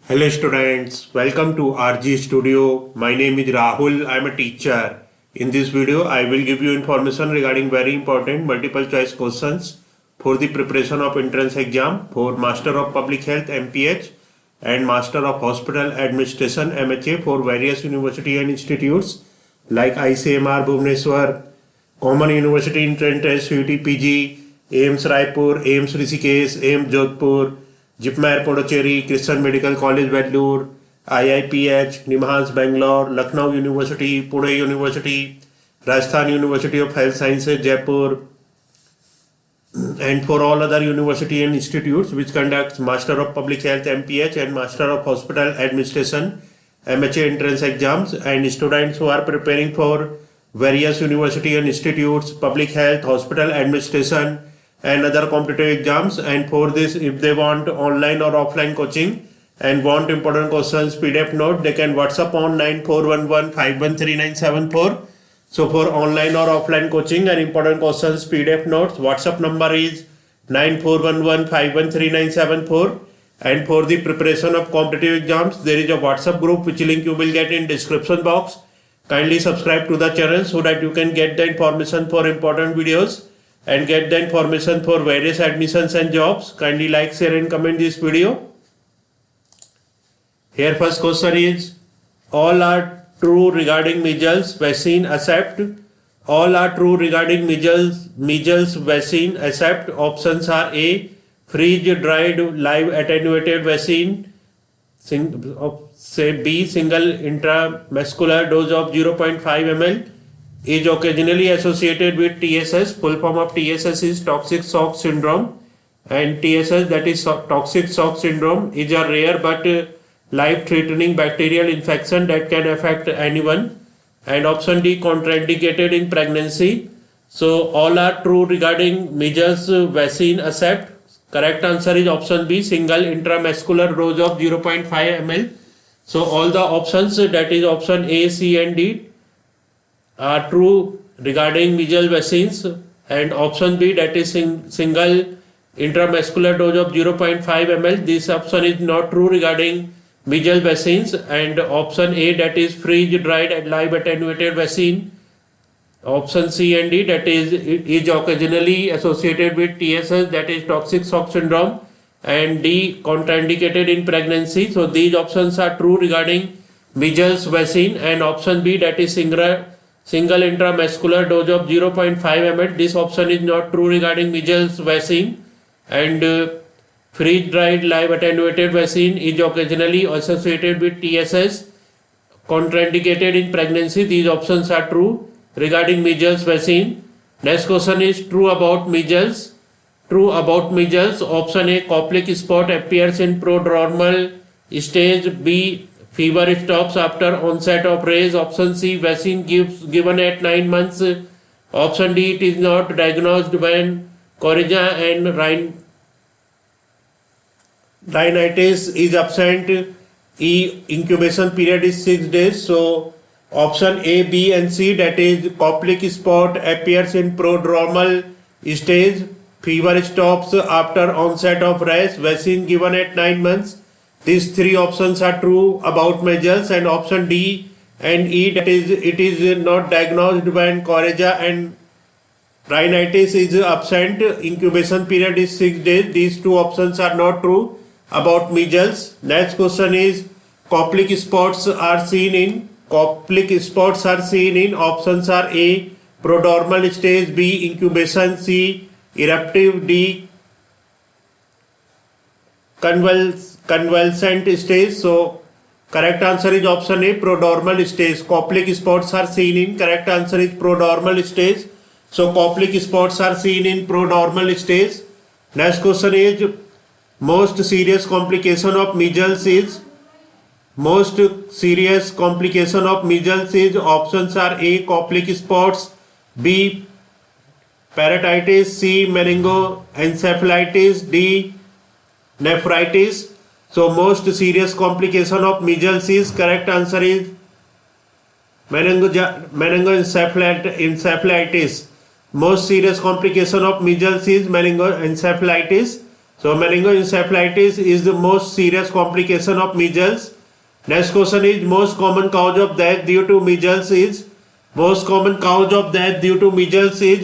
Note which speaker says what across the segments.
Speaker 1: Hello students, welcome to RG Studio. My name is Rahul. I am a teacher. In this video, I will give you information regarding very important multiple choice questions for the preparation of entrance exam for Master of Public Health MPH and Master of Hospital Administration MHA for various university and institutes like ICMR Bhubaneswar, Common University Entrance Test CUET PG, AIIMS Raipur, AIIMS Rishikesh, AIIMS Jodhpur, JIPMER Puducherry, Christian medical college Bengaluru, IIPH, NIMHANS Bangalore, Lucknow university, Pune university, Rajasthan university of health sciences Jaipur, and for all other university and institutes which conducts Master of Public Health MPH and Master of Hospital Administration MHA entrance exams, and students who are preparing for various university and institutes, public health, hospital administration and other competitive exams. And for this, if they want online or offline coaching and want important questions PDF note, they can WhatsApp on 9411513974. So for online or offline coaching and important questions PDF notes, WhatsApp number is 9411513974. And for the preparation of competitive exams, there is a WhatsApp group which link you will get in description box. Kindly subscribe to the channel so that you can get the information for important videos and get the information for various admissions and jobs. Kindly like, share and comment this video. Here first question is, all are true regarding measles vaccine except. All are true regarding measles vaccine except options are A, freeze dried live attenuated vaccine, B, single intramuscular dose of 0.5 ml is occasionally associated with TSS. Full form of TSS is toxic shock syndrome, and TSS, that is toxic shock syndrome, is a rare but life-threatening bacterial infection that can affect anyone. And option D, contraindicated in pregnancy. So all are true regarding measles vaccine except. Correct answer is option B, single intramuscular dose of 0.5 ml. So all the options, that is option A, C and D, are true regarding measles vaccines, and option B, that is single intramuscular dose of 0.5 ml, this option is not true regarding measles vaccines. And option A, that is freeze dried and live attenuated vaccine, option C and D, that is occasionally associated with TSS, that is toxic shock syndrome, and D, contraindicated in pregnancy. So these options are true regarding measles vaccine. And option B, that is single intramuscular dose of 0.5 ml, this option is not true regarding measles vaccine. And freeze dried live attenuated vaccine is occasionally associated with TSS, contraindicated in pregnancy. These options are true regarding measles vaccine. Next question is true about measles. True about measles. Option A, Koplik spot appears in prodromal stage. B, fever stops after onset of rays. Option C, vaccine given at 9 months. Option D, it is not diagnosed when coryza and rhinitis is absent. E, incubation period is 6 days. So option A, B and C, that is Koplik spot appears in prodromal stage, fever stops after onset of rash, vaccine given at 9 months. These three options are true about measles. And option D and E, that is it is not diagnosed when coryza and rhinitis is absent, incubation period is 6 days. These two options are not true about measles. Next question is, Koplik spots are seen in options are A, prodromal stage, B, incubation, C, eruptive, D, convalescent stage. So correct answer is option A, prodromal stage. Koplik spots are seen in, correct answer is prodromal stage. So Koplik spots are seen in prodromal stage. Next question is, most serious complication of measles is. Most serious complication of measles is. Options are A, Koplik spots, B, parotitis, C, meningoencephalitis, D, nephritis. So most serious complication of measles is, correct answer is meningoencephalitis. Most serious complication of measles is meningoencephalitis. So meningoencephalitis is the most serious complication of measles. Next question is most common cause of death due to measles is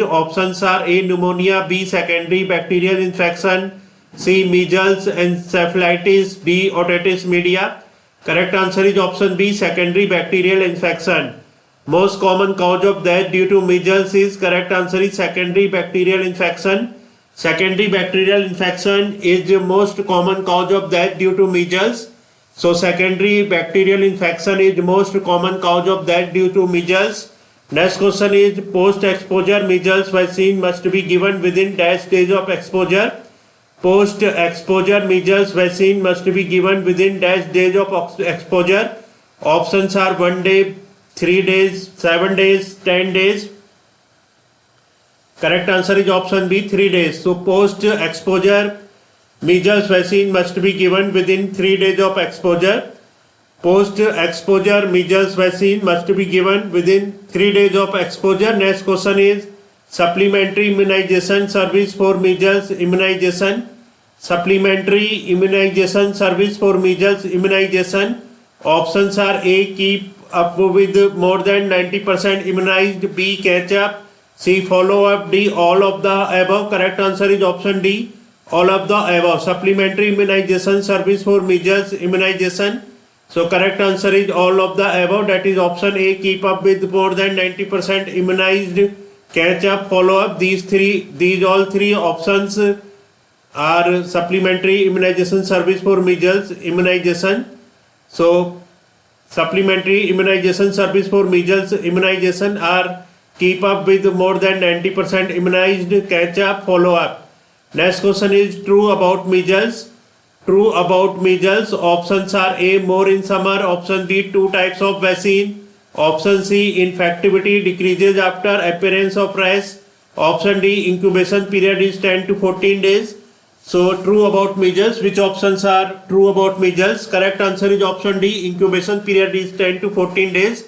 Speaker 1: options are A. Pneumonia, B. Secondary bacterial infection, C. Measles encephalitis, D. otitis media. Correct answer is option B. Secondary bacterial infection. Most common cause of death due to measles is correct answer is secondary bacterial infection. Secondary bacterial infection is the most common cause of death due to measles. So secondary bacterial infection is the most common cause of death due to measles. Next question is post-exposure measles vaccine must be given within dash days of exposure. Post-exposure measles vaccine must be given within dash days of exposure. Options are 1 day, 3 days, 7 days, 10 days. Correct answer is option B, 3 days. So post-exposure measles vaccine must be given within 3 days of exposure. Post-exposure measles vaccine must be given within 3 days of exposure. Next question is supplementary immunization service for measles immunization. Supplementary immunization service for measles immunization. Options are A. Keep up with more than 90% immunized, B. Catch up, C. Follow up, D. All of the above. Correct answer is option D. All of the above. Supplementary immunization service for measles immunization. So correct answer is all of the above. That is option A. Keep up with more than 90% immunized, catch up, follow up. These all three options are supplementary immunization service for measles immunization. So supplementary immunization service for measles immunization are keep up with more than 90% immunized, catch up, follow up. Next question is true about measles. True about measles. Options are A. More in summer. Option B. 2 types of vaccine. Option C. Infectivity decreases after appearance of rash. Option D. Incubation period is 10 to 14 days. So true about measles. Which options are true about measles? Correct answer is option D. Incubation period is 10 to 14 days.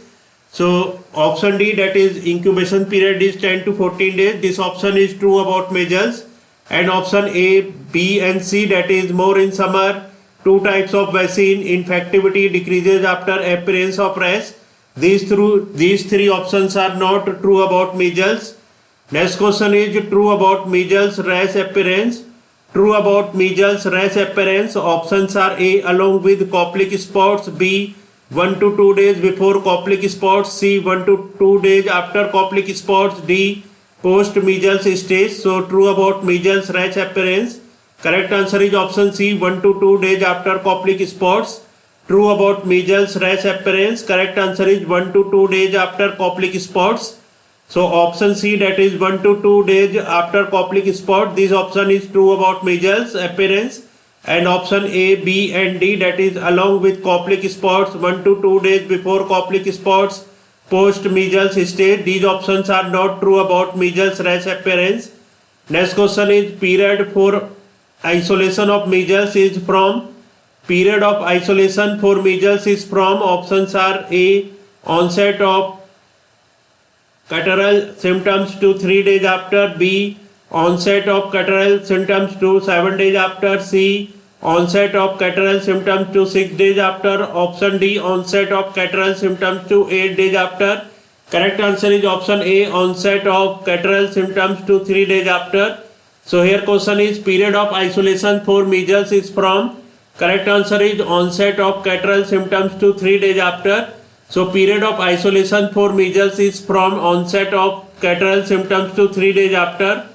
Speaker 1: So option D, that is incubation period is 10 to 14 days. This option is true about measles. And option A, B and C, that is more in summer, 2 types of vaccine, infectivity decreases after appearance of rash. These three options are not true about measles. Next question is true about measles rash appearance. True about measles rash appearance. Options are A. Along with Koplik spots, B. 1 to 2 days before Koplik spots, C. 1 to 2 days after Koplik spots, D. Post measles stage. So true about measles rash appearance. Correct answer is option C. 1 to 2 days after Koplik spots. True about measles rash appearance. Correct answer is 1 to 2 days after Koplik spots. So option C, that is 1 to 2 days after Koplik spot. This option is true about measles appearance. And option A, B and D, that is along with Koplik spots, 1 to 2 days before Koplik spots, post measles stage. These options are not true about measles rash appearance. Next question is period for isolation of measles is from. Period of isolation for measles is from. Options are A. Onset of catarrhal symptoms to 3 days after, B. Onset of catarrhal symptoms to 7 days after, C. Onset of catarrhal symptoms to 6 days after, option D. Onset of catarrhal symptoms to 8 days after. Correct answer is option A. Onset of catarrhal symptoms to 3 days after. So here question is period of isolation for measles is from. Correct answer is onset of catarrhal symptoms to 3 days after. So period of isolation for measles is from onset of catarrhal symptoms to 3 days after.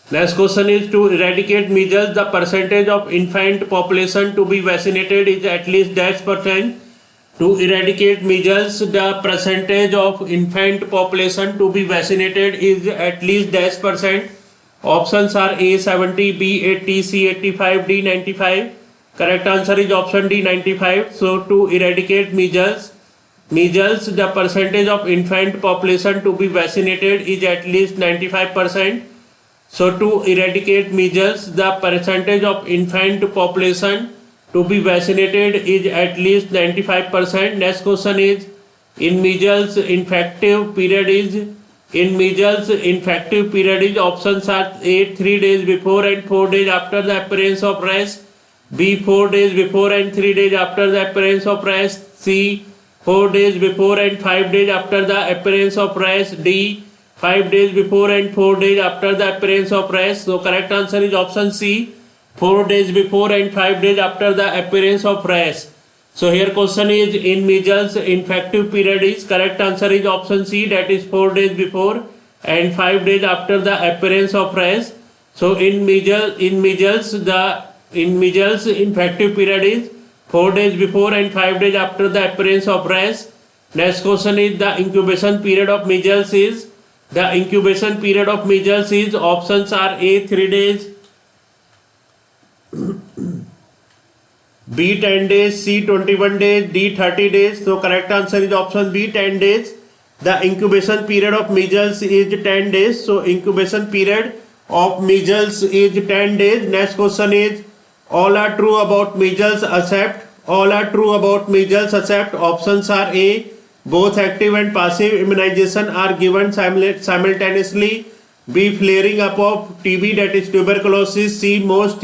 Speaker 1: Next question is to eradicate measles, the percentage of infant population to be vaccinated is at least %. To eradicate measles, the percentage of infant population to be vaccinated is at least %. Options are A 70, B 80, C 85, D 95. Correct answer is option D 95. So to eradicate measles, the percentage of infant population to be vaccinated is at least 95%. So to eradicate measles, the percentage of infant population to be vaccinated is at least 95%. Next question is in measles infective period is options are A 3 days before and 4 days after the appearance of rash, B 4 days before and 3 days after the appearance of rash, C 4 days before and 5 days after the appearance of rash, D 5 days before and 4 days after the appearance of rash. So correct answer is option C, 4 days before and 5 days after the appearance of rash. So here question is in measles infective period is correct answer is option C, that is 4 days before and 5 days after the appearance of rash. So in measles infective period is 4 days before and 5 days after the appearance of rash. Next question is the incubation period of measles is options are A 3 days, B 10 days, C 21 days, D 30 days. So correct answer is option B, 10 days. The incubation period of measles is 10 days. So incubation period of measles is 10 days. Next question is all are true about measles except options are A, both active and passive immunization are given simultaneously, B, flaring up of TB, that is tuberculosis, C, most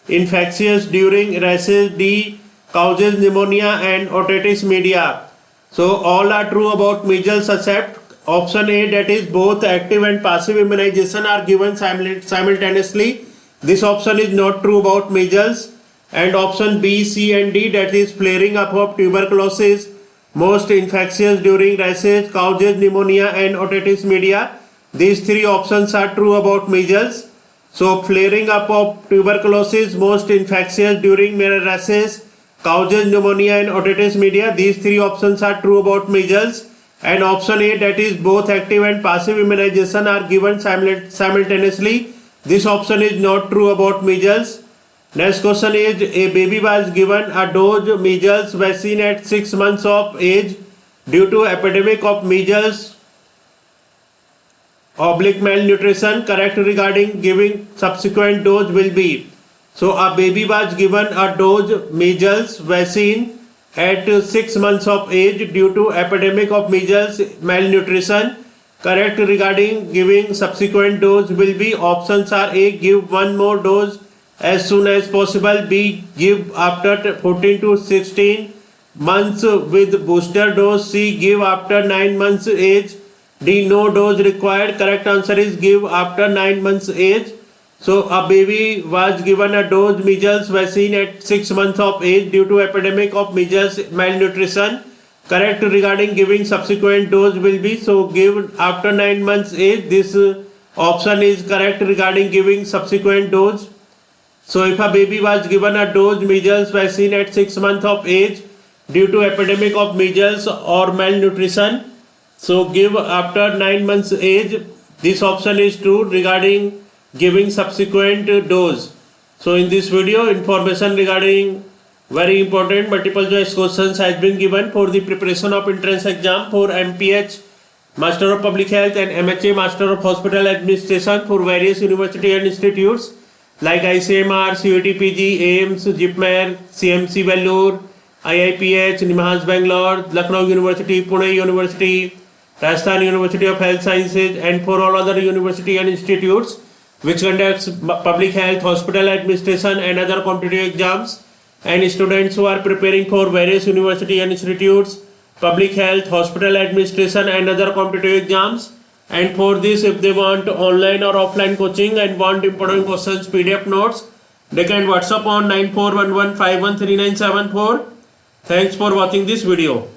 Speaker 1: infectious during rashes, D, causes pneumonia and otitis media. So all are true about measles except option A, that is both active and passive immunization are given simultaneously. This option is not true about measles. And option B, C and D, that is flaring up of tuberculosis, most infectious during rashes, causes pneumonia and otitis media. These three options are true about measles. So flaring up of tuberculosis, most infectious during rashes, causes pneumonia and otitis media. These three options are true about measles. And option A, that is both active and passive immunization are given simultaneously. This option is not true about measles. Next question is a baby was given a dose measles vaccine at 6 months of age due to epidemic of measles malnutrition. Correct regarding giving subsequent dose will be. So a baby was given a dose measles vaccine at 6 months of age due to epidemic of measles malnutrition. Correct regarding giving subsequent dose will be options are A, give one more dose as soon as possible, B, give after 14 to 16 months with booster dose, C, give after 9 months age, D, no dose required. Correct answer is give after 9 months age. So a baby was given a dose measles vaccine at 6 months of age due to epidemic of measles malnutrition. Correct regarding giving subsequent dose will be, so give after 9 months age. This option is correct regarding giving subsequent dose. So if a baby was given a dose measles vaccine at 6 months of age due to epidemic of measles or malnutrition, so give after 9 months age. This option is true regarding giving subsequent dose. So in this video, information regarding very important multiple choice questions has been given for the preparation of entrance exam for MPH Master of Public Health and MHA Master of Hospital Administration for various university and institutes like ICMR, CUET-PG, AIMS, JIPMER, CMC Vellore, IIPH, NIMHANS Bangalore, Lucknow University, Pune University, Rajasthan University of Health Sciences, and for all other university and institutes which conducts public health, hospital administration and other competitive exams, and students who are preparing for various university and institutes, public health, hospital administration and other competitive exams. And for this, if they want online or offline coaching and want important questions PDF notes, they can WhatsApp on 9411513974. Thanks for watching this video.